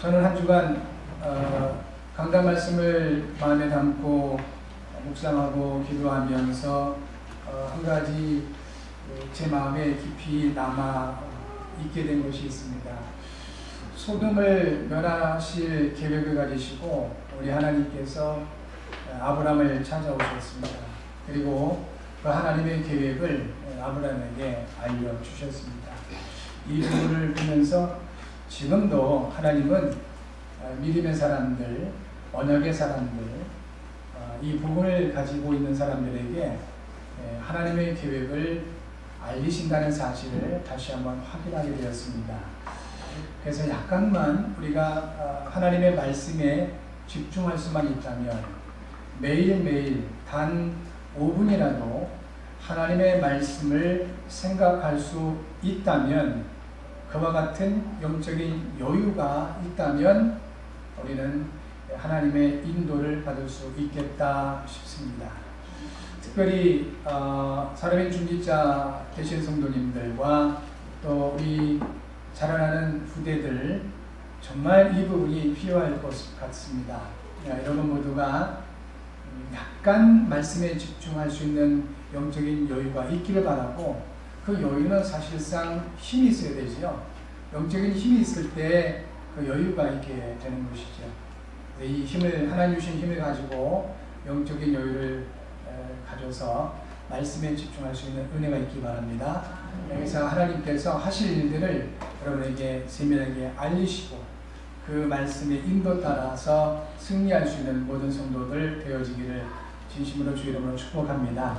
저는 한 주간 강단 말씀을 마음에 담고 묵상하고 기도하면서 한 가지 제 마음에 깊이 남아 있게 된 것이 있습니다. 소돔을 멸하실 계획을 가지시고 우리 하나님께서 아브라함을 찾아오셨습니다. 그리고 그 하나님의 계획을 아브라함에게 알려주셨습니다. 이 부분을 보면서 지금도 하나님은 믿음의 사람들, 언약의 사람들, 이 부분을 가지고 있는 사람들에게 하나님의 계획을 알리신다는 사실을 다시 한번 확인하게 되었습니다. 그래서 약간만 우리가 하나님의 말씀에 집중할 수만 있다면 매일매일 단 5분이라도 하나님의 말씀을 생각할 수 있다면, 그와 같은 영적인 여유가 있다면 우리는 하나님의 인도를 받을 수 있겠다 싶습니다. 특별히 살아있는 중직자 되신 성도님들과 또 우리 자라나는 후대들, 정말 이 부분이 필요할 것 같습니다. 여러분 모두가 약간 말씀에 집중할 수 있는 영적인 여유가 있기를 바라고, 그 여유는 사실상 힘이 있어야 되죠. 영적인 힘이 있을 때 그 여유가 있게 되는 것이죠. 이 힘을, 하나님 주신 힘을 가지고 영적인 여유를 가져서 말씀에 집중할 수 있는 은혜가 있기 바랍니다. 여기서 하나님께서 하실 일들을 여러분에게 세밀하게 알리시고 그 말씀의 인도 따라서 승리할 수 있는 모든 성도들 되어지기를 진심으로 주 이름으로 축복합니다.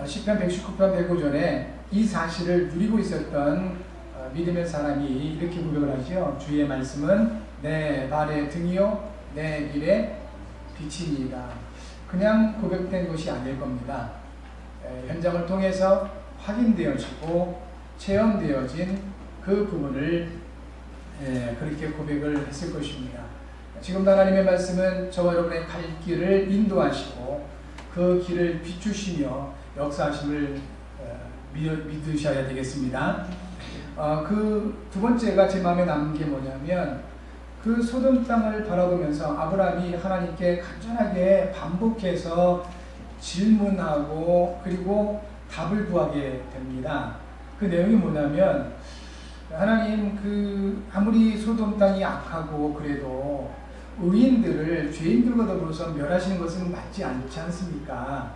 시편 119편 105절에 이 사실을 누리고 있었던 믿음의 사람이 이렇게 고백을 하죠. 주의 말씀은 내 발의 등이요 내 길의 빛이니이다. 그냥 고백된 것이 아닐 겁니다. 현장을 통해서 확인되어지고 체험되어진 그 부분을 그렇게 고백을 했을 것입니다. 지금도 하나님의 말씀은 저와 여러분의 갈 길을 인도하시고 그 길을 비추시며 역사하심을 믿으셔야 되겠습니다. 그 두 번째가 제 마음에 남은 게 뭐냐면, 그 소돔 땅을 바라보면서 아브라함이 하나님께 간절하게 반복해서 질문하고 그리고 답을 구하게 됩니다. 그 내용이 뭐냐면, 하나님, 아무리 소돔 땅이 악하고 그래도 의인들을 죄인들과 더불어서 멸하시는 것은 맞지 않지 않습니까?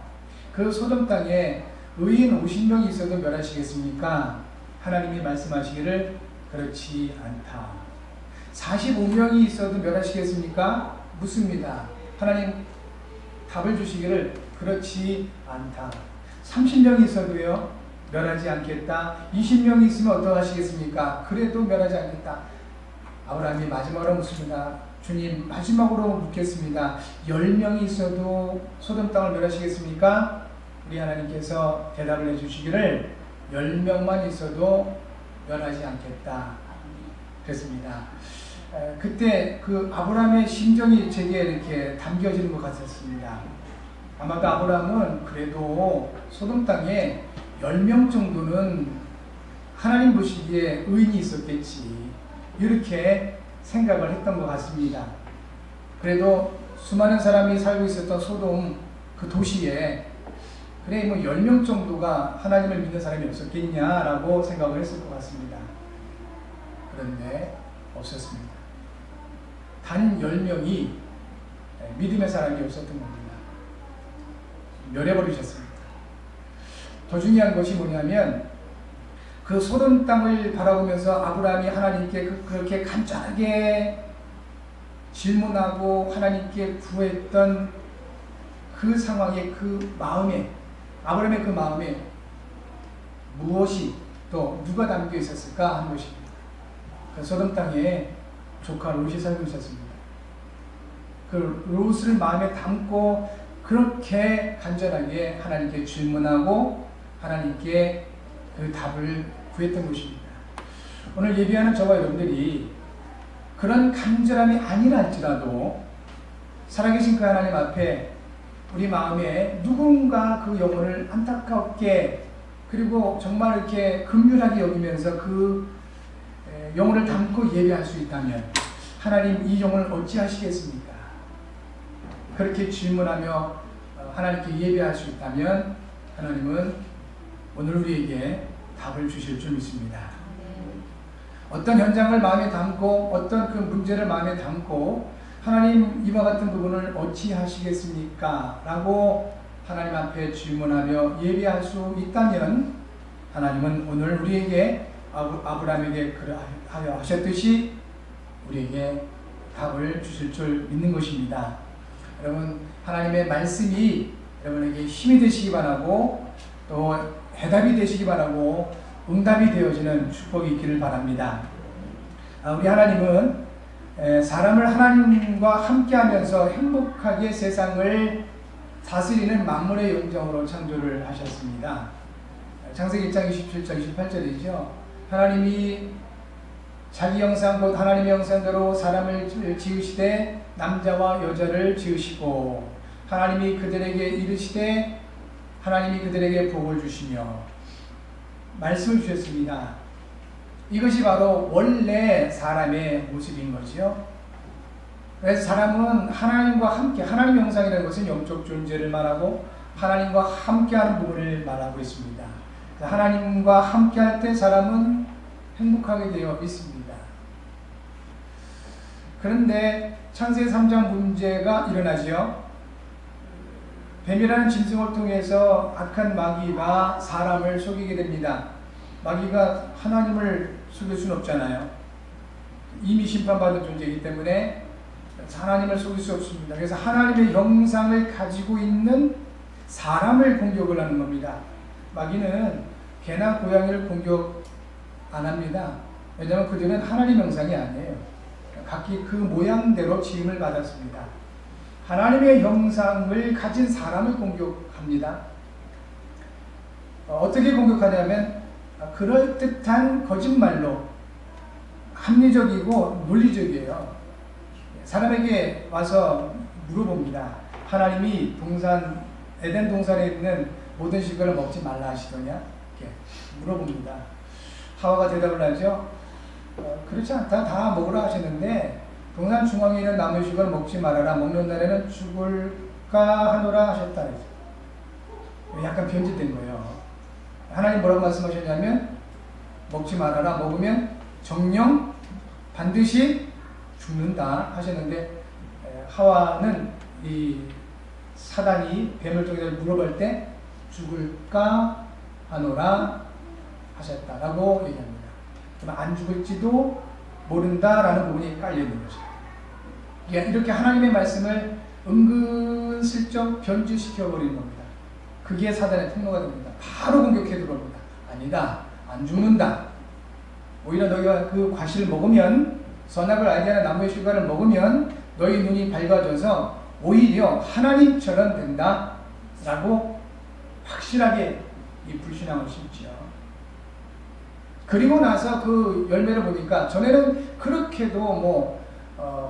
그 소돔 땅에 의인 50명이 있어도 멸하시겠습니까? 하나님이 말씀하시기를 그렇지 않다. 45명이 있어도 멸하시겠습니까? 묻습니다. 하나님 답을 주시기를 그렇지 않다. 30명이 있어도요 멸하지 않겠다. 20명이 있으면 어떠하시겠습니까? 그래도 멸하지 않겠다. 아브라함이 마지막으로 묻습니다. 주님, 마지막으로 묻겠습니다. 10명이 있어도 소돔 땅을 멸하시겠습니까? 우리 하나님께서 대답을 해주시기를 10명만 있어도 멸하지 않겠다 그랬습니다. 그때 그 아브라함의 심정이 제게 이렇게 담겨지는 것 같았습니다. 아마도 아브라함은 그래도 소돔 땅에 10명 정도는 하나님 보시기에 의인이 있었겠지, 이렇게 생각을 했던 것 같습니다. 그래도 수많은 사람이 살고 있었던 소돔 그 도시에 그래 10명 정도가 하나님을 믿는 사람이 없었겠냐라고 생각을 했을 것 같습니다. 그런데 없었습니다. 단 10명이 믿음의 사람이 없었던 겁니다. 멸해버리셨습니다. 더 중요한 것이 뭐냐면, 그 소돔 땅을 바라보면서 아브라함이 하나님께 그렇게 간절하게 질문하고 하나님께 구했던 그 상황의 그 마음에, 아브라함의 그 마음에 무엇이 또 누가 담겨 있었을까 하는 것입니다. 그 소돔 땅에 조카 롯이 살고 있었습니다. 그 롯을 마음에 담고 그렇게 간절하게 하나님께 질문하고 하나님께 그 답을 구했던 것입니다. 오늘 예배하는 저와 여러분들이 그런 간절함이 아니라 할지라도 살아계신 그 하나님 앞에 우리 마음에 누군가 그 영혼을 안타깝게 그리고 정말 이렇게 긍휼하게 여기면서 그 영혼을 담고 예배할 수 있다면 하나님 이 종을 어찌하시겠습니까? 그렇게 질문하며 하나님께 예배할 수 있다면 하나님은 오늘 우리에게 답을 주실 줄 믿습니다. 어떤 현장을 마음에 담고 어떤 그 문제를 마음에 담고 하나님 이와 같은 부분을 어찌하시겠습니까? 라고 하나님 앞에 질문하며 예배할 수 있다면 하나님은 오늘 우리에게 아브라함에게 그러하여 하셨듯이 우리에게 답을 주실 줄 믿는 것입니다. 여러분, 하나님의 말씀이 여러분에게 힘이 되시기 바라고 또 해답이 되시기 바라고 응답이 되어지는 축복이 있기를 바랍니다. 우리 하나님은 사람을 하나님과 함께하면서 행복하게 세상을 다스리는 만물의 영정으로 창조를 하셨습니다. 창세기 1장 27절 28절이죠. 하나님이 자기 형상 곧 하나님의 형상대로 사람을 지으시되 남자와 여자를 지으시고 하나님이 그들에게 이르시되 하나님이 그들에게 복을 주시며 말씀을 주셨습니다. 이것이 바로 원래 사람의 모습인 거지요. 그래서 사람은 하나님과 함께, 하나님의 형상이라는 것은 영적 존재를 말하고 하나님과 함께하는 부분을 말하고 있습니다. 하나님과 함께할 때 사람은 행복하게 되어 있습니다. 그런데 창세기 3장 문제가 일어나지요. 뱀이라는 짐승을 통해서 악한 마귀가 사람을 속이게 됩니다. 마귀가 하나님을 속일 수는 없잖아요. 이미 심판받은 존재이기 때문에 하나님을 속일 수 없습니다. 그래서 하나님의 형상을 가지고 있는 사람을 공격을 하는 겁니다. 마귀는 개나 고양이를 공격 안 합니다. 왜냐하면 그들은 하나님 형상이 아니에요. 각기 그 모양대로 지음을 받았습니다. 하나님의 형상을 가진 사람을 공격합니다. 어떻게 공격하냐면 그럴듯한 거짓말로 합리적이고 논리적이에요. 사람에게 와서 물어봅니다. 하나님이 에덴 동산에 있는 모든 실과를 먹지 말라 하시더냐? 이렇게 물어봅니다. 하와가 대답을 하죠. 그렇지 않다. 다 먹으라 하셨는데 동산 중앙에 있는 나무의 실과를 먹지 말아라. 먹는 날에는 죽을까 하노라 하셨다. 약간 변질된 거예요. 하나님 뭐라고 말씀하셨냐면 먹지 말아라. 먹으면 정령 반드시 죽는다 하셨는데 하와는 이 사단이 뱀을 통해서 물어볼 때 죽을까 하노라 하셨다라고 얘기합니다. 그럼 안 죽을지도 모른다라는 부분이 깔려있는 거죠. 이렇게 하나님의 말씀을 은근슬쩍 변질시켜버리는 겁니다. 그게 사단의 통로가 됩니다. 바로 공격해 들어옵니다. 아니다. 안 죽는다. 오히려 너희가 그 과실을 먹으면 선악을 알게 하는 나무의 실과를 먹으면 너희 눈이 밝아져서 오히려 하나님처럼 된다 라고 확실하게 이 불신앙을 심지요. 그리고 나서 그 열매를 보니까 전에는 그렇게도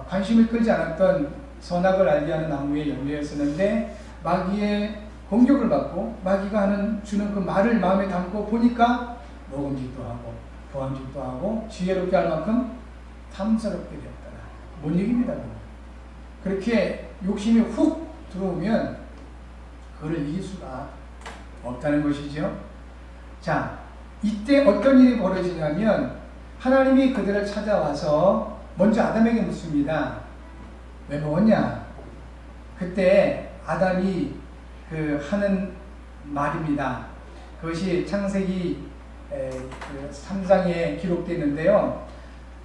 관심을 끌지 않았던 선악을 알게 하는 나무의 열매였었는데 마귀의 공격을 받고 마귀가 주는 그 말을 마음에 담고 보니까 먹음직도 하고 보암직도 하고 지혜롭게 할 만큼 탐스럽게 되었더라. 뭔 얘기입니다. 그렇게 욕심이 훅 들어오면 그를 이길 수가 없다는 것이죠. 자, 이때 어떤 일이 벌어지냐면 하나님이 그들을 찾아와서 먼저 아담에게 묻습니다. 왜 먹었냐? 그때 아담이 하는 말입니다. 그것이 창세기 3장에 기록되어 있는데요.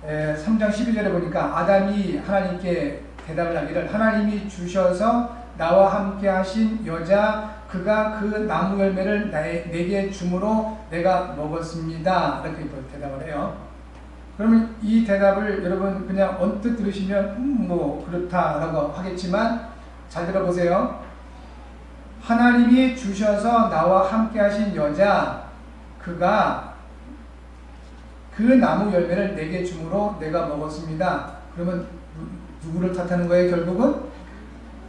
3장 12절에 보니까 아담이 하나님께 대답을 하기를 하나님이 주셔서 나와 함께 하신 여자 그가 그 나무 열매를 내게 주므로 내가 먹었습니다. 이렇게 대답을 해요. 그러면 이 대답을 여러분 그냥 언뜻 들으시면 그렇다라고 하겠지만 잘 들어보세요. 하나님이 주셔서 나와 함께 하신 여자 그가 그 나무 열매를 내게 주므로 내가 먹었습니다. 그러면 누구를 탓하는 거예요? 결국은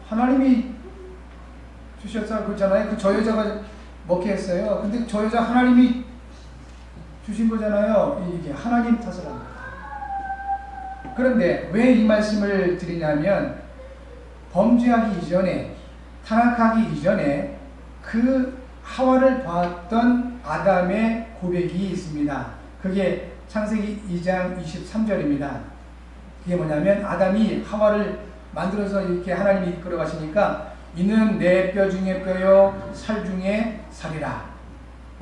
하나님이 주셨다고 그러잖아요. 저 여자가 먹게 했어요. 근데 저 여자 하나님이 주신 거잖아요. 이게 하나님 탓을 합니다. 그런데 왜 이 말씀을 드리냐면 범죄하기 이전에, 타락하기 이전에 그 하와를 봤던 아담의 고백이 있습니다. 그게 창세기 2장 23절입니다. 그게 뭐냐면 아담이 하와를 만들어서 이렇게 하나님이 이끌어 가시니까 이는 내 뼈 중에 뼈요 살 중에 살이라.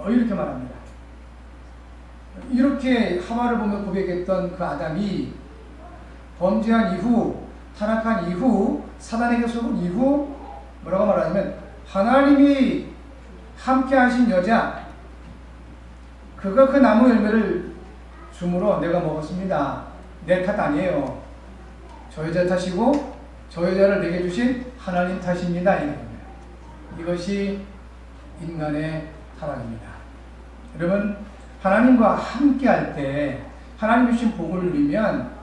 이렇게 말합니다. 이렇게 하와를 보며 고백했던 그 아담이 범죄한 이후, 타락한 이후, 사단에게 속은 이후 뭐라고 말하냐면 하나님이 함께 하신 여자, 그가 그 나무 열매를 주므로 내가 먹었습니다. 내 탓 아니에요. 저 여자 탓이고 저 여자를 내게 주신 하나님 탓입니다. 이것이 인간의 타락입니다. 여러분, 하나님과 함께 할 때 하나님 주신 복을 누리면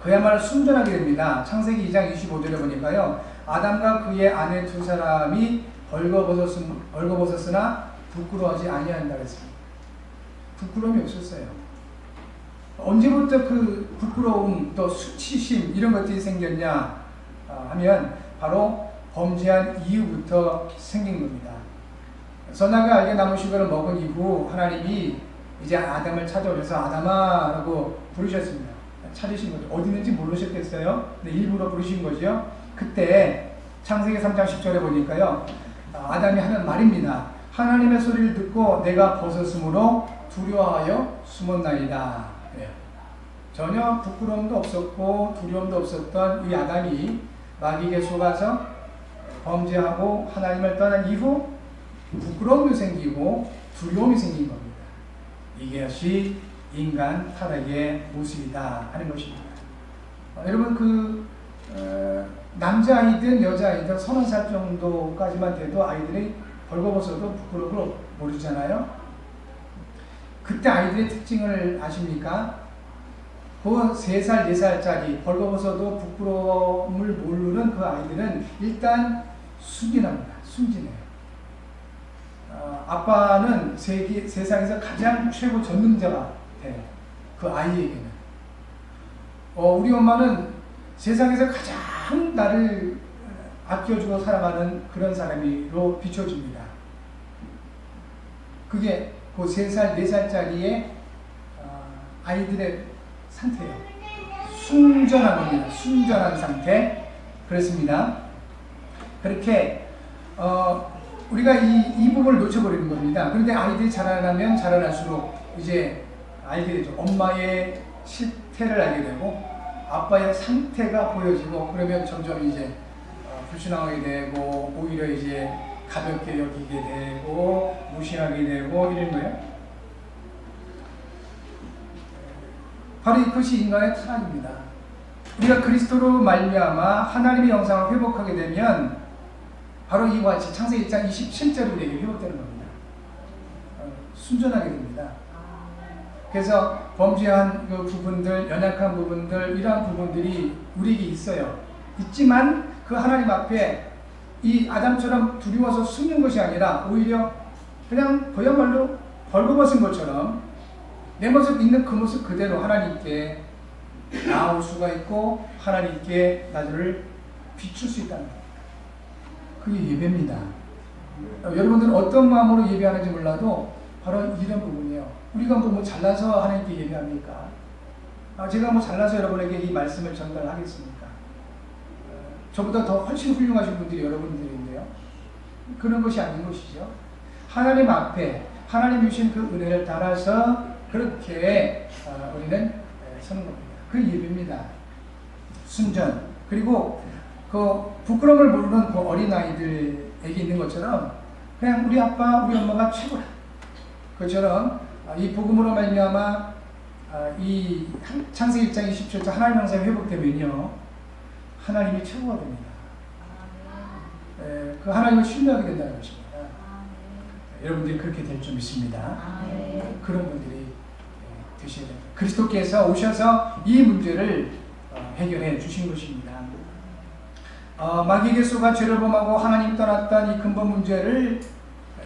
그야말로 순전하게 됩니다. 창세기 2장 25절에 보니까요, 아담과 그의 아내 두 사람이 벌거벗었으나 부끄러워하지 아니한다 그랬습니다. 부끄러움이 없었어요. 언제부터 그 부끄러움, 또 수치심 이런 것들이 생겼냐 하면 바로 범죄한 이후부터 생긴 겁니다. 선악을 알게 나무식을 먹은 이후 하나님이 이제 아담을 찾아오셔서 아담아 라고 부르셨습니다. 찾으신 거죠. 어디 있는지 모르셨겠어요? 근데 일부러 부르신 거죠. 그때 창세기 3장 10절에 보니까요, 아담이 하는 말입니다. 하나님의 소리를 듣고 내가 벗었으므로 두려워하여 숨었나이다. 그래요. 전혀 부끄러움도 없었고 두려움도 없었던 이 아담이 마귀에게 속아서 범죄하고 하나님을 떠난 이후 부끄러움이 생기고 두려움이 생긴 겁니다. 이것이 인간 타락의 모습이다 하는 것입니다. 여러분, 남자아이든 여자아이든 30살 정도까지만 돼도 아이들이 벌거벗어도 부끄러움을 모르잖아요. 그때 아이들의 특징을 아십니까? 그 3살, 4살짜리 벌거벗어도 부끄러움을 모르는 그 아이들은 일단 순진합니다. 순진해요. 아빠는 세상에서 가장 최고 전능자가 돼요. 그 아이에게는. 우리 엄마는 세상에서 가장 나를 아껴주고 사랑하는 그런 사람으로 비춰집니다. 그게 그 3살, 4살짜리의 아이들의 상태예요. 순전한 겁니다. 순전한 상태. 그렇습니다. 그렇게 우리가 이 부분을 놓쳐버리는 겁니다. 그런데 아이들이 자라나면 자라날수록 이제 알게 되죠. 엄마의 실태를 알게 되고 아빠의 상태가 보여지고, 그러면 점점 이제 불순하게 되고 오히려 이제 가볍게 여기게 되고 무시하게 되고 이런 거예요. 바로 이것이 인간의 타락입니다. 우리가 그리스도로 말미암아 하나님의 영상을 회복하게 되면 바로 이와 같이 창세기 1장 27절이 우리에게 회복되는 겁니다. 순전하게 됩니다. 그래서 범죄한 그 부분들, 연약한 부분들, 이러한 부분들이 우리에게 있어요. 있지만 그 하나님 앞에 이 아담처럼 두려워서 숨는 것이 아니라 오히려 그냥 그야말로 벌거벗은 것처럼 내 모습 있는 그 모습 그대로 하나님께 나올 수가 있고 하나님께 나를 비출 수 있다는 겁니다. 그게 예배입니다. 여러분들은 어떤 마음으로 예배하는지 몰라도 바로 이런 부분이에요. 우리가 뭐 잘나서 하나님께 예배합니까? 제가 뭐 잘나서 여러분에게 이 말씀을 전달하겠습니까? 저보다 더 훨씬 훌륭하신 분들이 여러분들인데요. 그런 것이 아닌 것이죠. 하나님 앞에 하나님 주신 그 은혜를 따라서 그렇게 우리는 서는 겁니다. 그 예배입니다. 순전. 그리고 그 부끄러움을 모르는 그 어린아이들에게 있는 것처럼 그냥 우리 아빠, 우리 엄마가 최고다. 그처럼 이 복음으로 말미암아 이 창세기 1장 27절 하나님 영상이 회복되면요, 하나님이 최고가 됩니다. 그 하나님을 신뢰하게 된다는 것입니다. 여러분들이 그렇게 될 줄 믿습니다. 그런 분들이 되셔야 됩니다. 그리스도께서 오셔서 이 문제를 해결해 주신 것입니다. 마귀에게 속아 죄를 범하고 하나님 떠났던 이 근본 문제를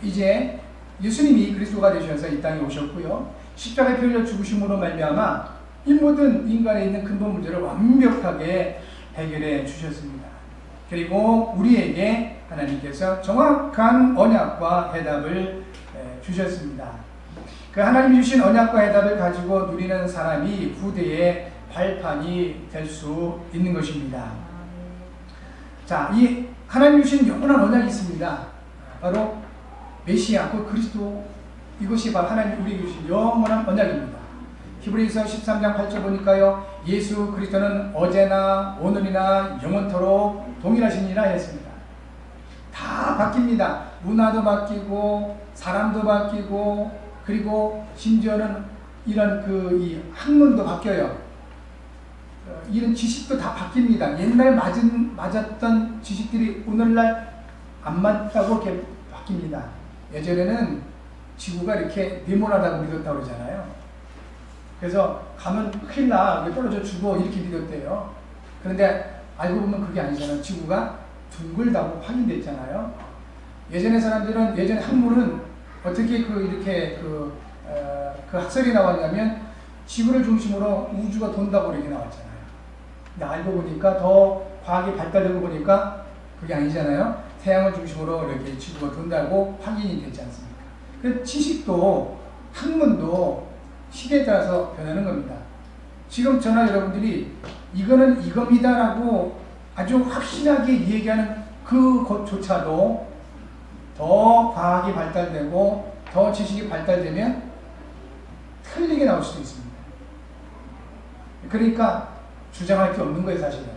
이제 예수님이 그리스도가 되셔서 이 땅에 오셨고요. 십자가에 피 흘려 죽으심으로 말미암아 이 모든 인간에 있는 근본 문제를 완벽하게 해결해 주셨습니다. 그리고 우리에게 하나님께서 정확한 언약과 해답을 주셨습니다. 그 하나님이 주신 언약과 해답을 가지고 누리는 사람이 후대의 발판이 될 수 있는 것입니다. 자, 이 하나님이 주신 영원한 언약이 있습니다. 바로 메시아, 그 그리스도, 이것이 바로 하나님 우리에게 주신 영원한 언약입니다. 히브리서 13장 8절 보니까요, 예수 그리스도는 어제나 오늘이나 영원토록 동일하시니라 했습니다. 다 바뀝니다. 문화도 바뀌고 사람도 바뀌고 그리고 심지어는 이런 이 학문도 바뀌어요. 이런 지식도 다 바뀝니다. 옛날 맞았던 지식들이 오늘날 안 맞다고 이렇게 바뀝니다. 예전에는 지구가 이렇게 네모나다고 믿었다고 그러잖아요. 그래서 가면 큰일 나, 떨어져 죽어 이렇게 믿었대요. 그런데 알고 보면 그게 아니잖아요. 지구가 둥글다고 확인됐잖아요. 예전의 사람들은, 예전의 학문은 어떻게 이렇게 그 학설이 나왔냐면 지구를 중심으로 우주가 돈다고 이렇게 나왔잖아요. 근데 알고 보니까 더 과학이 발달되고 보니까 그게 아니잖아요. 태양을 중심으로 이렇게 지구가 돈다고 확인이 되지 않습니까? 그 지식도 학문도 시대에 따라서 변하는 겁니다. 지금 저나 여러분들이 이거는 이겁니다라고 아주 확실하게 얘기하는 그것조차도 더 과학이 발달되고 더 지식이 발달되면 틀리게 나올 수도 있습니다. 그러니까 주장할 게 없는 거예요, 사실은.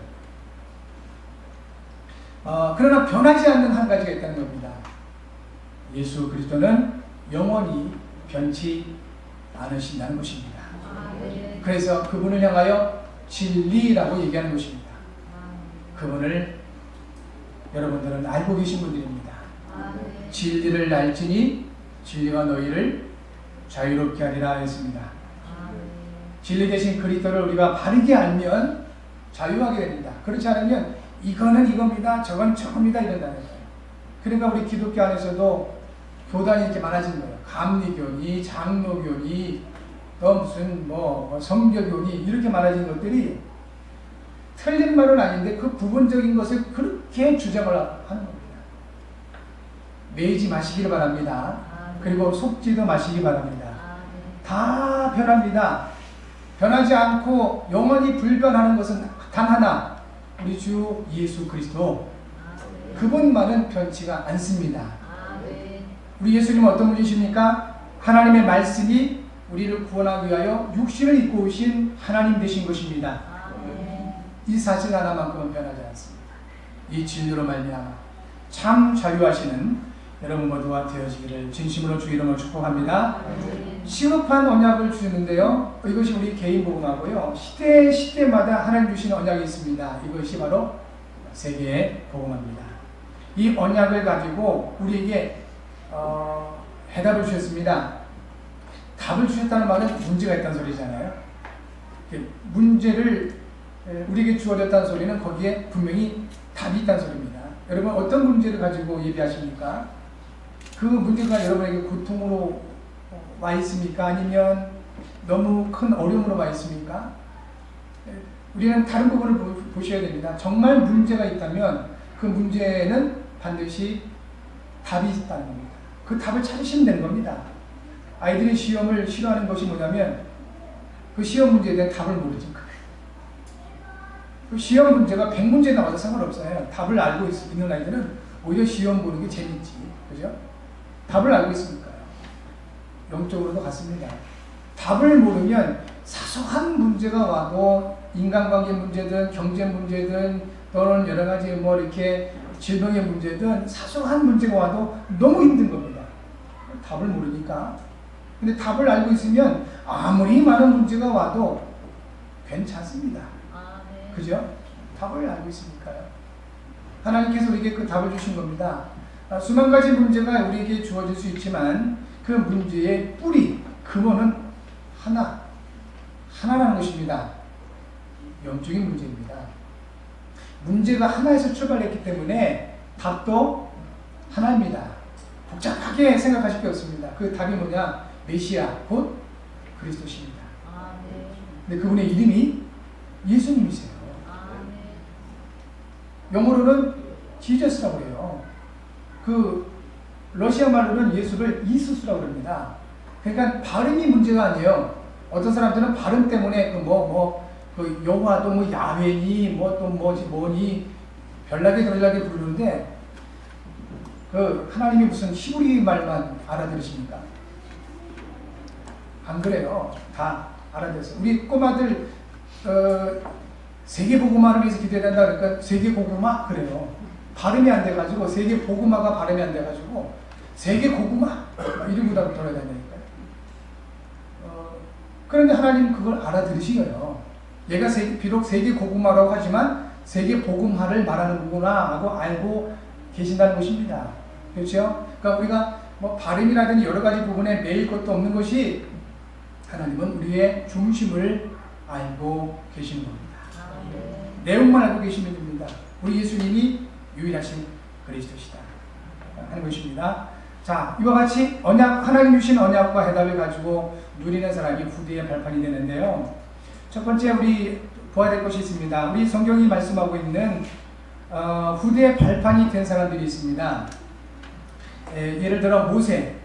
그러나 변하지 않는 한 가지가 있다는 겁니다. 예수 그리스도는 영원히 변치 않으신다는 것입니다. 그래서 그분을 향하여 진리라고 얘기하는 것입니다. 그분을 여러분들은 알고 계신 분들입니다. 진리를 알지니 진리가 너희를 자유롭게 하리라 했습니다. 진리 대신 그리스도를 우리가 바르게 알면 자유하게 됩니다. 그렇지 않으면 이거는 이겁니다, 저건 저겁니다 이런다는 거예요. 그러니까 우리 기독교 안에서도 교단이 이렇게 많아진 거예요. 감리교니, 장로교니, 무슨 성교교니 이렇게 많아진 것들이 틀린 말은 아닌데 그 부분적인 것을 그렇게 주장을 하는 겁니다. 매이지 마시기를 바랍니다. 그리고 속지도 마시기 바랍니다. 다 변합니다. 변하지 않고 영원히 불변하는 것은 단 하나, 우리 주 예수 그리스도. 그분만은 변치가 않습니다. 우리 예수님은 어떤 분이십니까? 하나님의 말씀이 우리를 구원하기 위하여 육신을 입고 오신 하나님 되신 것입니다. 이 사실 하나만큼은 변하지 않습니다. 이 진리로 말미암아 참 자유하시는 여러분 모두가 되어지기를 진심으로 주 이름으로 축복합니다. 시급한 언약을 주시는데요, 이것이 우리 개인 복음하고요, 시대마다 하나님 주신 언약이 있습니다. 이것이 바로 세계의 복음입니다. 이 언약을 가지고 우리에게 해답을 주셨습니다. 답을 주셨다는 말은 문제가 있다는 소리잖아요. 문제를 우리에게 주어졌다는 소리는 거기에 분명히 답이 있다는 소리입니다. 여러분 어떤 문제를 가지고 예배하십니까? 그 문제가 여러분에게 고통으로 와 있습니까? 아니면 너무 큰 어려움으로 와 있습니까? 우리는 다른 부분을 보셔야 됩니다. 정말 문제가 있다면 그 문제는 반드시 답이 있다는 겁니다. 그 답을 찾으시면 되는 겁니다. 아이들이 시험을 싫어하는 것이 뭐냐면 그 시험 문제에 대한 답을 모르지. 그 시험 문제가 100문제 나와도 상관없어요. 답을 알고 있는 아이들은 오히려 시험 보는 게 재밌지. 그죠? 답을 알고 있으니까요. 영적으로도 같습니다. 답을 모르면 사소한 문제가 와도 인간관계 문제든 경제 문제든 또는 여러 가지 이렇게 질병의 문제든 사소한 문제가 와도 너무 힘든 겁니다. 답을 모르니까. 근데 답을 알고 있으면 아무리 많은 문제가 와도 괜찮습니다. 그죠? 답을 알고 있으니까요. 하나님께서 우리에게 그 답을 주신 겁니다. 수만 가지 문제가 우리에게 주어질 수 있지만 그 문제의 뿌리, 근원은 하나라는 것입니다. 영적인 문제입니다. 문제가 하나에서 출발했기 때문에 답도 하나입니다. 복잡하게 생각하실 게 없습니다. 그 답이 뭐냐? 메시아, 곧 그리스도십니다. 근데 그분의 이름이 예수님이세요. 영어로는 지저스라고 해요. 그 러시아 말로는 예수를 이수스라고 합니다. 그러니까 발음이 문제가 아니에요. 어떤 사람들은 발음 때문에 그 여호와도 뭐 야훼니 뭐 또 뭐니 별나게 부르는데 그 하나님이 무슨 히브리 말만 알아들으십니까? 안 그래요. 다 알아들었어요. 우리 꼬마들 세계복음화를 위해서 기도해야 된다 그러니까 세계복음화 그래요. 발음이 안 돼가지고 세계복음화가 발음이 안 돼가지고 세계복음화 이름보다 돌아다니니까요. 그런데 하나님 그걸 알아들으시어요. 얘가 비록 세계복음화라고 하지만 세계복음화를 말하는구나 하고 알고 계신다는 것입니다. 그렇죠? 그러니까 우리가 뭐 발음이라든지 여러 가지 부분에 매일 것도 없는 것이 하나님은 우리의 중심을 알고 계시는 겁니다. 내용만 알고 계시면 됩니다. 우리 예수님이 유일하신 그리스도시다 하는 것입니다. 자, 이와 같이 하나님 주신 언약과 해답을 가지고 누리는 사람이 후대의 발판이 되는데요. 첫 번째 우리 보아야 될 것이 있습니다. 우리 성경이 말씀하고 있는 후대의 발판이 된 사람들이 있습니다. 예를 들어 모세,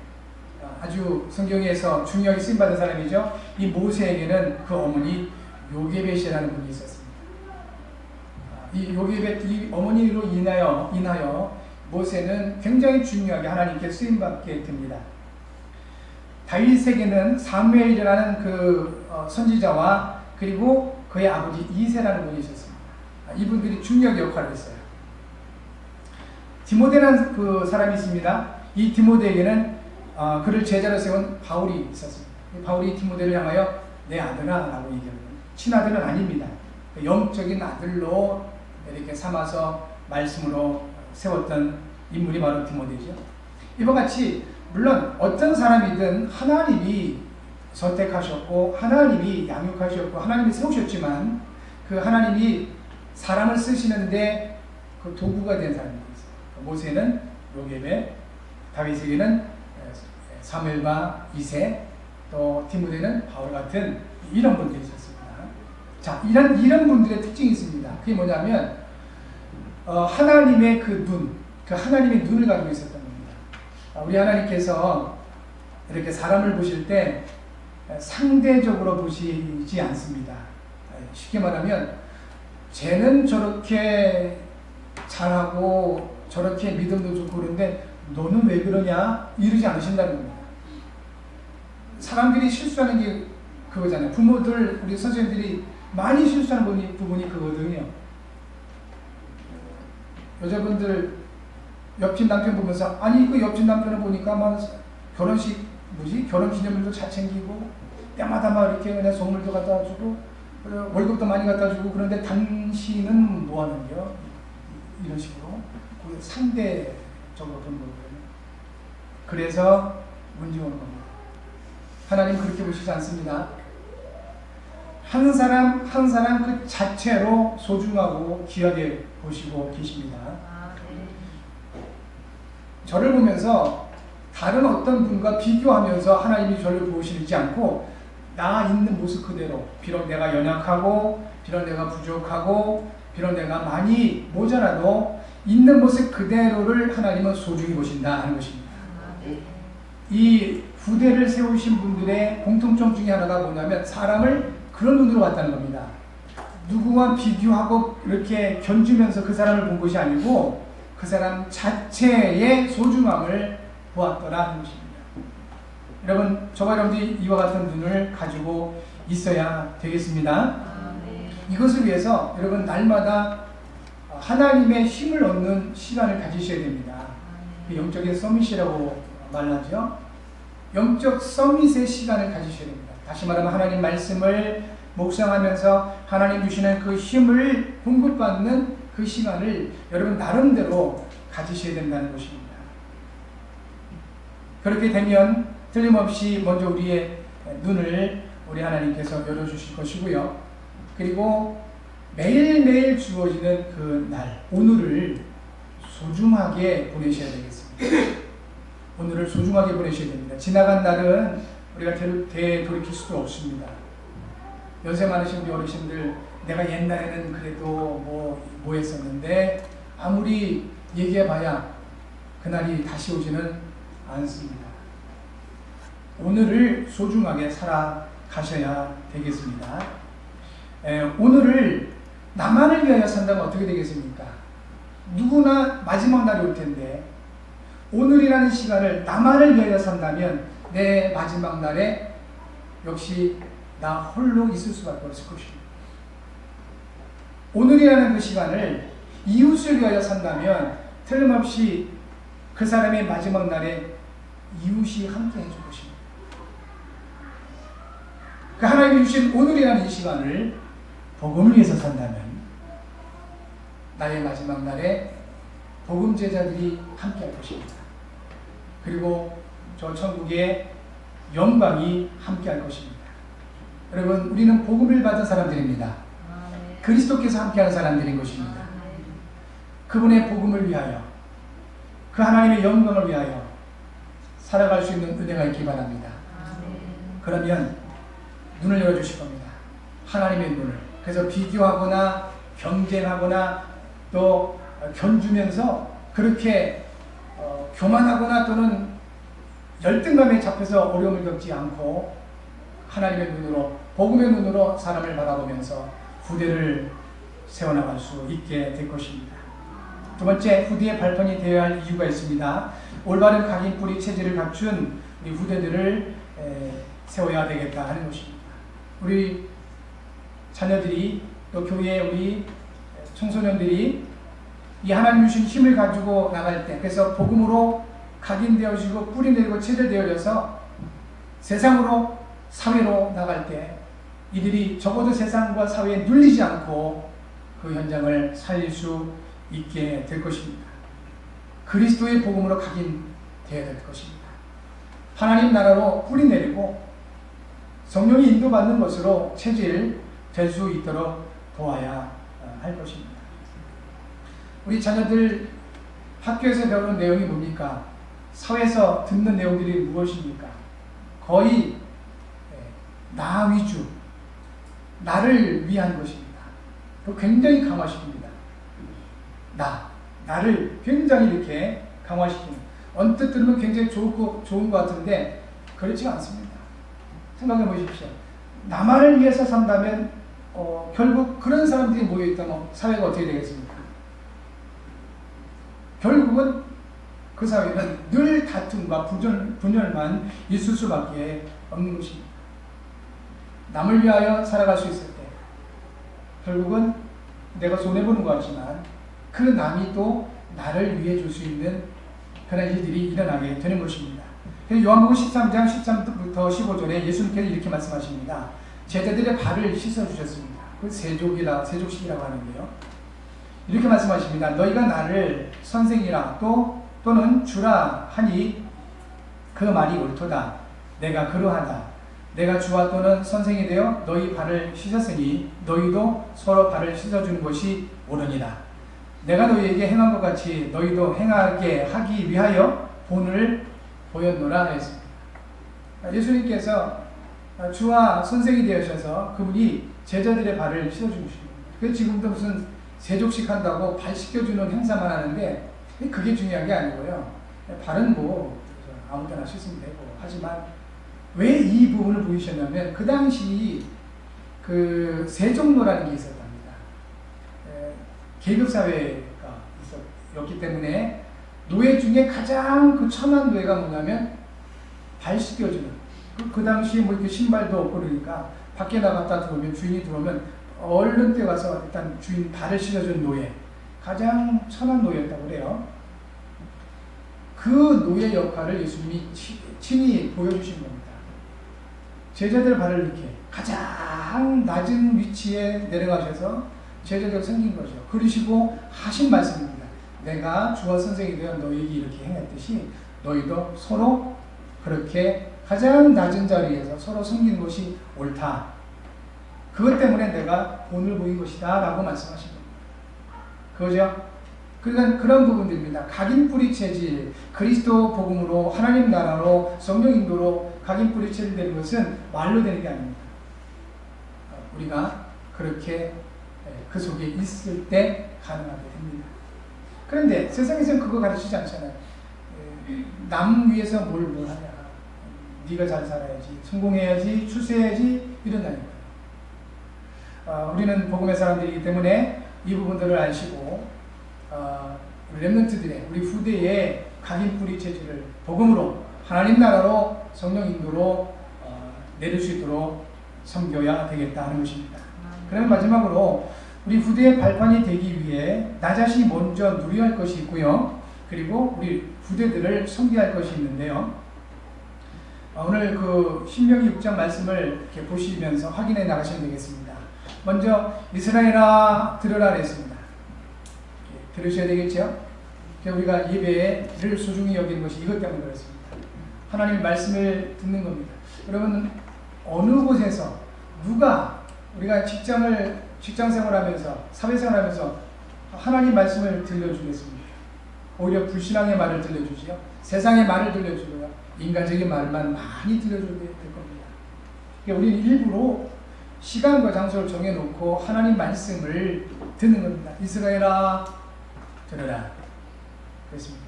아주 성경에서 중요하게 쓰임받은 사람이죠. 이 모세에게는 그 어머니 요게벳이라는 분이 있었습니다. 이 요게벳, 이 어머니로 인하여 모세는 굉장히 중요하게 하나님께 쓰임받게 됩니다. 다윗에게는 사무엘이라는 그 선지자와 그리고 그의 아버지 이새라는 분이 있었습니다. 이분들이 중요하게 역할을 했어요. 디모데라는 그 사람이 있습니다. 이 디모데에게는 그를 제자로 세운 바울이 있었습니다. 바울이 디모데를 향하여 내 아들아 라고 얘기합니다. 친아들은 아닙니다. 영적인 아들로 이렇게 삼아서 말씀으로 세웠던 인물이 바로 디모데죠. 이와 같이 물론 어떤 사람이든 하나님이 선택하셨고 하나님이 양육하셨고 하나님이 세우셨지만 그 하나님이 사람을 쓰시는데 그 도구가 된 사람이 있어요. 모세는 요게벳, 다윗에게는 사무엘과 이새, 또 디모데는 바울 같은 이런 분들이 있었습니다. 자, 이런 분들의 특징이 있습니다. 그게 뭐냐면 하나님의 그 하나님의 눈을 가지고 있었던 겁니다. 우리 하나님께서 이렇게 사람을 보실 때 상대적으로 보시지 않습니다. 쉽게 말하면 쟤는 저렇게 잘하고 저렇게 믿음도 좋고 그런데 너는 왜 그러냐 이러지 않으신다는 겁니다. 사람들이 실수하는 게 그거잖아요. 부모들, 우리 선생님들이 많이 실수하는 부분이 그거거든요. 여자분들 옆집 남편 보면서 아니 그 옆집 남편을 보니까 막 결혼기념일도 잘 챙기고 때마다 막 이렇게 그냥 선물도 갖다 주고 월급도 많이 갖다 주고 그런데 당신은 뭐 하는겨? 이런 식으로 상대적으로 보는 거거든요. 그래서 문제 오는 겁니다. 하나님 그렇게 보시지 않습니다. 한 사람 한 사람 그 자체로 소중하고 귀하게 보시고 계십니다. 저를 보면서 다른 어떤 분과 비교하면서 하나님이 저를 보시지 않고 나 있는 모습 그대로, 비록 내가 연약하고 비록 내가 부족하고 비록 내가 많이 모자라도 있는 모습 그대로를 하나님은 소중히 보신다 하는 것입니다. 이 후대를 세우신 분들의 공통점 중에 하나가 뭐냐면 사람을 그런 눈으로 봤다는 겁니다. 누구와 비교하고 이렇게 견주면서 그 사람을 본 것이 아니고 그 사람 자체의 소중함을 보았더라 하는 것입니다. 여러분, 저와 여러분들이 이와 같은 눈을 가지고 있어야 되겠습니다. 이것을 위해서 여러분 날마다 하나님의 힘을 얻는 시간을 가지셔야 됩니다. 영적인 서밋이라고 말하죠. 영적 서밋의 시간을 가지셔야 됩니다. 다시 말하면 하나님 말씀을 묵상하면서 하나님 주시는 그 힘을 공급받는 그 시간을 여러분 나름대로 가지셔야 된다는 것입니다. 그렇게 되면 틀림없이 먼저 우리의 눈을 우리 하나님께서 열어주실 것이고요. 그리고 매일매일 주어지는 그 날, 오늘을 소중하게 보내셔야 되겠습니다. 오늘을 소중하게 보내셔야 됩니다. 지나간 날은 우리가 되돌이킬 수도 없습니다. 연세 많으신 우리 어르신들, 내가 옛날에는 그래도 뭐 했었는데 아무리 얘기해봐야 그날이 다시 오지는 않습니다. 오늘을 소중하게 살아가셔야 되겠습니다. 오늘을 나만을 위하여 산다면 어떻게 되겠습니까? 누구나 마지막 날이 올 텐데 오늘이라는 시간을 나만을 위하여 산다면 내 마지막 날에 역시 나 홀로 있을 수밖에 없을 것입니다. 오늘이라는 그 시간을 이웃을 위하여 산다면 틀림없이 그 사람의 마지막 날에 이웃이 함께 해줄 것입니다. 그 하나님이 주신 오늘이라는 이 시간을 복음을 위해서 산다면 나의 마지막 날에 복음 제자들이 함께 할 것입니다. 그리고 저 천국의 영광이 함께 할 것입니다. 여러분, 우리는 복음을 받은 사람들입니다. 그리스도께서 함께하는 사람들인 것입니다. 그분의 복음을 위하여, 그 하나님의 영광을 위하여 살아갈 수 있는 은혜가 있기 바랍니다. 그러면 눈을 열어주실 겁니다. 하나님의 눈을. 그래서 비교하거나 경쟁하거나 또 견주면서 그렇게 교만하거나 또는 열등감에 잡혀서 어려움을 겪지 않고 하나님의 눈으로, 복음의 눈으로 사람을 바라보면서 후대를 세워나갈 수 있게 될 것입니다. 두 번째, 후대의 발판이 되어야 할 이유가 있습니다. 올바른 각인 뿌리 체질을 갖춘 우리 후대들을 세워야 되겠다 하는 것입니다. 우리 자녀들이 또 교회에 우리 청소년들이 이 하나님 주신 힘을 가지고 나갈 때, 그래서 복음으로 각인되어지고 뿌리 내리고 체질되어져서 세상으로, 사회로 나갈 때 이들이 적어도 세상과 사회에 눌리지 않고 그 현장을 살릴 수 있게 될 것입니다. 그리스도의 복음으로 각인되어야 될 것입니다. 하나님 나라로 뿌리 내리고 성령이 인도받는 것으로 체질될 수 있도록 도와야 할 것입니다. 우리 자녀들 학교에서 배우는 내용이 뭡니까? 사회에서 듣는 내용들이 무엇입니까? 거의 나 위주, 나를 위한 것입니다. 굉장히 강화시킵니다. 나를 굉장히 이렇게 강화시키는, 언뜻 들으면 굉장히 좋은 것 같은데 그렇지 않습니다. 생각해 보십시오. 나만을 위해서 산다면 결국 그런 사람들이 모여있다면 사회가 어떻게 되겠습니까? 결국은 그 사회는 늘 다툼과 분열만 있을 수밖에 없는 것입니다. 남을 위하여 살아갈 수 있을 때 결국은 내가 손해보는 것 같지만 그 남이 또 나를 위해 줄 수 있는 그런 일들이 일어나게 되는 것입니다. 요한복음 13장 13부터 15절에 예수님께서 이렇게 말씀하십니다. 제자들의 발을 씻어주셨습니다. 그 세족식이라고 하는데요. 이렇게 말씀하십니다. 너희가 나를 선생이라 또는 주라 하니 그 말이 옳도다. 내가 그러하다. 내가 주와 또는 선생이 되어 너희 발을 씻었으니 너희도 서로 발을 씻어주는 것이 옳으니라. 내가 너희에게 행한 것 같이 너희도 행하게 하기 위하여 본을 보였노라 했습니다. 예수님께서 주와 선생이 되셔서 그분이 제자들의 발을 씻어주는 것입니다. 그래서 지금도 무슨 세족식 한다고 발 씻겨주는 행사만 하는데 그게 중요한 게 아니고요. 발은 아무 때나 씻으면 되고, 하지만 왜 이 부분을 보이셨냐면 그 당시 그 세종노라는 게 있었답니다. 계급사회가 있었기 때문에 노예 중에 가장 그 천한 노예가 뭐냐면 발 씻겨주는, 그 당시에 이렇게 신발도 없고 그러니까 밖에 나갔다 들어오면, 주인이 들어오면 얼른 뛰어가서 일단 주인 발을 씻어주는 노예, 가장 천한 노예였다고 그래요. 그 노예 역할을 예수님이 친히 보여주신 겁니다. 제자들 발을 이렇게 가장 낮은 위치에 내려가셔서 제자들 섬긴 거죠. 그러시고 하신 말씀입니다. 내가 주와 선생이 되어 너희에게 이렇게 행했듯이 너희도 서로 그렇게 가장 낮은 자리에서 서로 섬기는 것이 옳다. 그것 때문에 내가 본을 보인 것이다 라고 말씀하신 겁니다. 그거죠? 그러니까 그런 부분들입니다. 각인 뿌리 체질, 그리스도 복음으로 하나님 나라로 성령 인도로 각인 뿌리 체질 되는 것은 말로 되는 게 아닙니다. 우리가 그렇게 그 속에 있을 때 가능하게 됩니다. 그런데 세상에서는 그거 가르치지 않잖아요. 남 위해서 뭘 하냐. 네가 잘 살아야지, 성공해야지, 출세해야지, 이런다는 거예요. 우리는 복음의 사람들이기 때문에 이 부분들을 아시고 우리 렘넌트들의, 우리 후대의 각인 뿌리 체질을 복음으로, 하나님 나라로, 성령 인도로 내릴 수 있도록 섬겨야 되겠다 하는 것입니다. 그러면 마지막으로 우리 후대의 발판이 되기 위해 나 자신이 먼저 누려야 할 것이 있고요. 그리고 우리 후대들을 섬겨야 할 것이 있는데요. 오늘 그 신명기 6장 말씀을 이렇게 보시면서 확인해 나가시면 되겠습니다. 먼저 이스라엘아 들으라 그랬습니다. 들으셔야 되겠죠? 우리가 예배를 소중히 여기는 것이 이것 때문에 그렇습니다. 하나님의 말씀을 듣는 겁니다. 여러분, 어느 곳에서 누가 우리가 직장 생활하면서 사회생활하면서 하나님 말씀을 들려주겠습니까? 오히려 불신앙의 말을 들려주지요. 세상의 말을 들려주고요. 인간적인 말만 많이 들려주게 될 겁니다. 그러니까 우리는 일부러 시간과 장소를 정해놓고 하나님 말씀을 듣는 겁니다. 이스라엘아 들으라. 그렇습니다.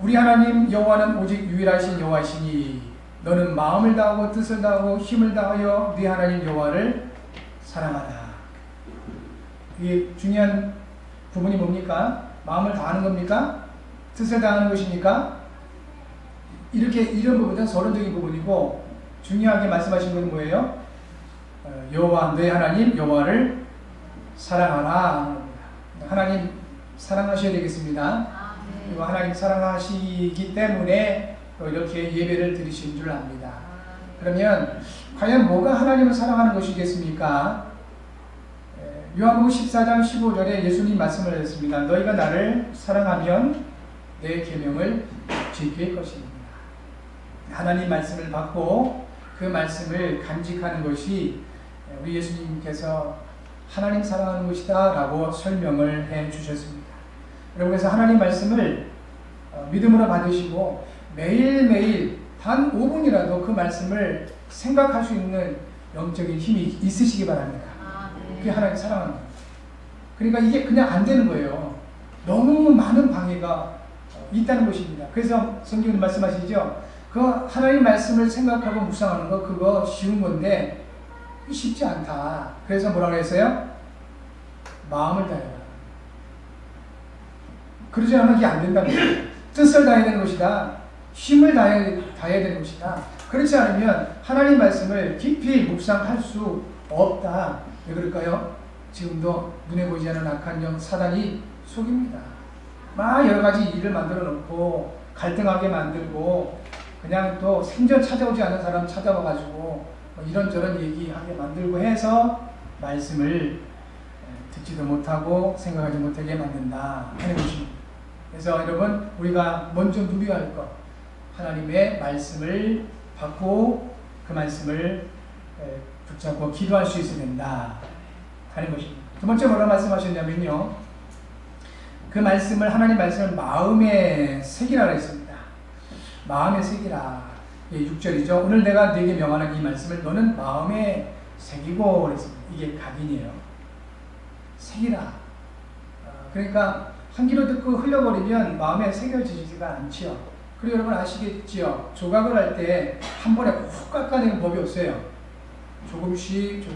우리 하나님 여호와는 오직 유일하신 여호와시니 너는 마음을 다하고 뜻을 다하고 힘을 다하여 네 하나님 여호와를 사랑하라. 이게 중요한 부분이 뭡니까? 마음을 다하는 겁니까? 뜻을 다하는 것입니까? 이렇게 이런 부분은 서론적인 부분이고 중요하게 말씀하신 것은 뭐예요? 여호와 너의 하나님 여호와를 사랑하라. 하나님 사랑하셔야 되겠습니다. 그리고 하나님 사랑하시기 때문에 이렇게 예배를 드리신 줄 압니다. 그러면 과연 뭐가 하나님을 사랑하는 것이겠습니까? 요한복음 14장 15절에 예수님 말씀을 했습니다. 너희가 나를 사랑하면 내 계명을 지킬 것입니다. 하나님 말씀을 받고 그 말씀을 간직하는 것이 우리 예수님께서 하나님 사랑하는 것이다 라고 설명을 해 주셨습니다. 여러분, 그래서 하나님 말씀을 믿음으로 받으시고 매일매일 단 5분이라도 그 말씀을 생각할 수 있는 영적인 힘이 있으시기 바랍니다. 그게 하나님 사랑하는 거예요. 그러니까 이게 그냥 안 되는 거예요. 너무 많은 방해가 있다는 것입니다. 그래서 성경은 말씀하시죠. 그 하나님 말씀을 생각하고 묵상하는 거 그거 쉬운 건데 쉽지 않다. 그래서 뭐라고 했어요? 마음을 다해라. 그러지 않으면 이게 안 된다는 거예요. 뜻을 다해야 되는 것이다. 힘을 다해야 되는 것이다. 그렇지 않으면 하나님 말씀을 깊이 묵상할 수 없다. 왜 그럴까요? 지금도 눈에 보이지 않는 악한 영 사단이 속입니다. 막 여러 가지 일을 만들어 놓고 갈등하게 만들고 그냥 또 생전 찾아오지 않는 사람 찾아와가지고 이런저런 얘기하게 만들고 해서 말씀을 듣지도 못하고 생각하지 못하게 만든다 하는 것입니다. 그래서 여러분, 우리가 먼저 누려야 할 것, 하나님의 말씀을 받고 그 말씀을 붙잡고 기도할 수 있어야 된다 하는 것입니다. 두 번째 뭐라고 말씀하셨냐면요, 그 말씀을, 하나님 말씀을 마음에 새기라 했습니다. 마음에 새기라. 6절이죠. 오늘 내가 네게 명하는 이 말씀을 너는 마음에 새기고 그랬습니다. 이게 각인이에요. 새기라. 그러니까 한 귀로 듣고 흘려버리면 마음에 새겨지지가 않지요. 그리고 여러분 아시겠지요? 조각을 할 때 한 번에 훅 깎아내는 법이 없어요. 조금씩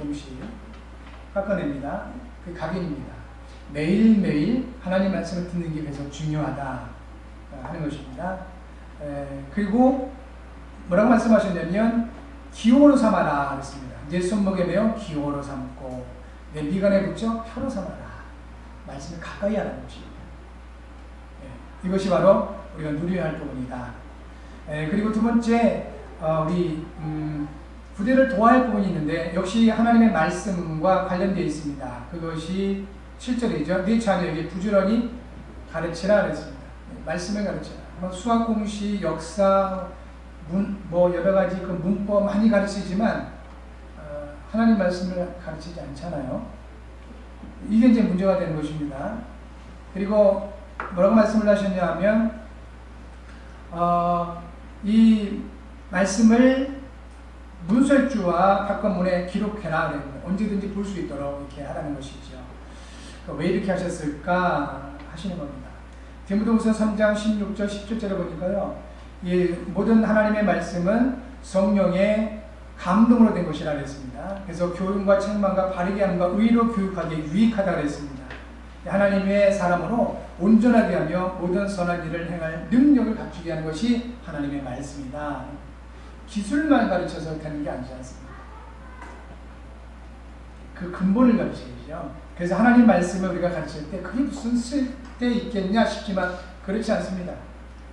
깎아냅니다. 그 각인입니다. 매일매일 하나님 말씀을 듣는 게 그래서 중요하다 하는 것입니다. 그리고 뭐라고 말씀하셨냐면 기호로 삼아라 그랬습니다. 내 손목에 매어 기호로 삼고 내 미간에 붙여 표로 삼아라. 말씀을 가까이 하는 것입니다. 이것이 바로 우리가 누려야 할 부분이다. 그리고 두 번째, 우리 부대를 도와야 할 부분이 있는데 역시 하나님의 말씀과 관련되어 있습니다. 그것이 7절이죠. 네 자녀에게 부지런히 가르치라 그랬습니다. 말씀을 가르치라. 수학 공식, 역사, 여러 가지 그 문법 많이 가르치지만 하나님 말씀을 가르치지 않잖아요. 이게 이제 문제가 되는 것입니다. 그리고 뭐라고 말씀을 하셨냐 하면 이 말씀을 문설주와 탁관문에 기록해라 그랬는데 언제든지 볼 수 있도록 이렇게 하라는 것이죠. 왜 이렇게 하셨을까 하시는 겁니다. 디모데후서 3장 16절 17절에 보니까요, 이 모든 하나님의 말씀은 성령의 감동으로 된 것이라 그랬습니다. 그래서 교훈과 책망과 바르게 함과 의로 교육하기에 유익하다 그랬습니다. 하나님의 사람으로 온전하게 하며 모든 선한 일을 행할 능력을 갖추게 하는 것이 하나님의 말씀이다. 기술만 가르쳐서 되는 게 아니지 않습니까? 그 근본을 가르쳐야죠. 그래서 하나님 말씀을 우리가 가르칠 때 그게 무슨 쓸데 있겠냐 싶지만 그렇지 않습니다.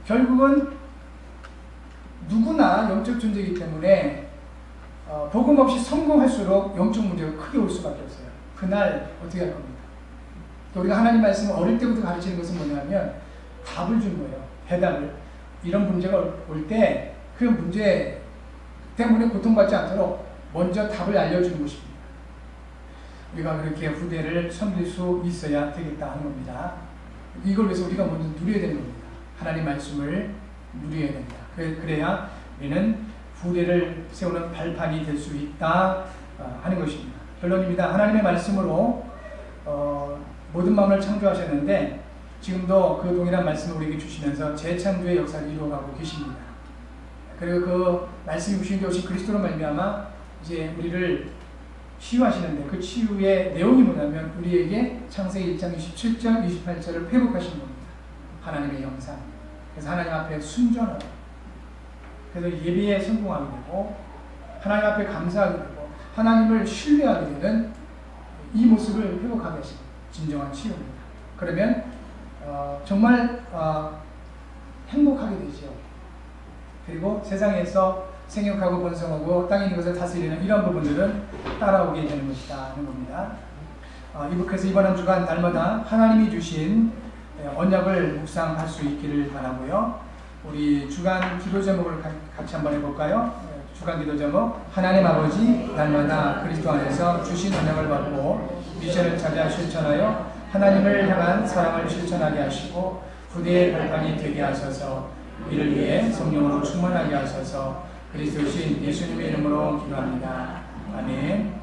결국은 누구나 영적 존재이기 때문에 복음 없이 성공할수록 영적 문제가 크게 올 수밖에 없어요. 그날 어떻게 할 겁니까? 우리가 하나님 말씀을 어릴 때부터 가르치는 것은 뭐냐면 답을 주는 거예요. 해답을. 이런 문제가 올 때 그 문제 때문에 고통받지 않도록 먼저 답을 알려주는 것입니다. 우리가 그렇게 후대를 섬길 수 있어야 되겠다 하는 겁니다. 이걸 위해서 우리가 먼저 누려야 되는 겁니다. 하나님 말씀을 누려야 됩니다. 그래야 우리는 후대를 세우는 발판이 될 수 있다 하는 것입니다. 결론입니다. 하나님의 말씀으로 모든 마음을 창조하셨는데 지금도 그 동일한 말씀을 우리에게 주시면서 재창조의 역사를 이루어가고 계십니다. 그리고 그 말씀이 우리에게 오신 그리스도로 말미암아 이제 우리를 치유하시는데 그 치유의 내용이 뭐냐면 우리에게 창세기 1장 27절 28절을 회복하시는 겁니다. 하나님의 형상. 그래서 하나님 앞에 순전하고 그래서 예배에 성공하게 되고 하나님 앞에 감사하게 되고 하나님을 신뢰하게 되는 이 모습을 회복하게 하시는 진정한 치유입니다. 그러면 정말 행복하게 되죠. 그리고 세상에서 생육하고 번성하고 땅에 있는 것을 다스리는 이런 부분들은 따라오게 되는 것이다 하는 겁니다. 그래서 이번 한 주간 날마다 하나님이 주신 언약을 묵상할 수 있기를 바라고요. 우리 주간 기도 제목을 같이 한번 해볼까요? 주간 기도 제목, 하나님 아버지 날마다 그리스도 안에서 주신 언약을 받고 미션을 찾아 실천하여 하나님을 향한 사랑을 실천하게 하시고 후대의 발판이 되게 하셔서 이를 위해 성령으로 충만하게 하셔서 그리스도신 예수님의 이름으로 기도합니다. 아멘.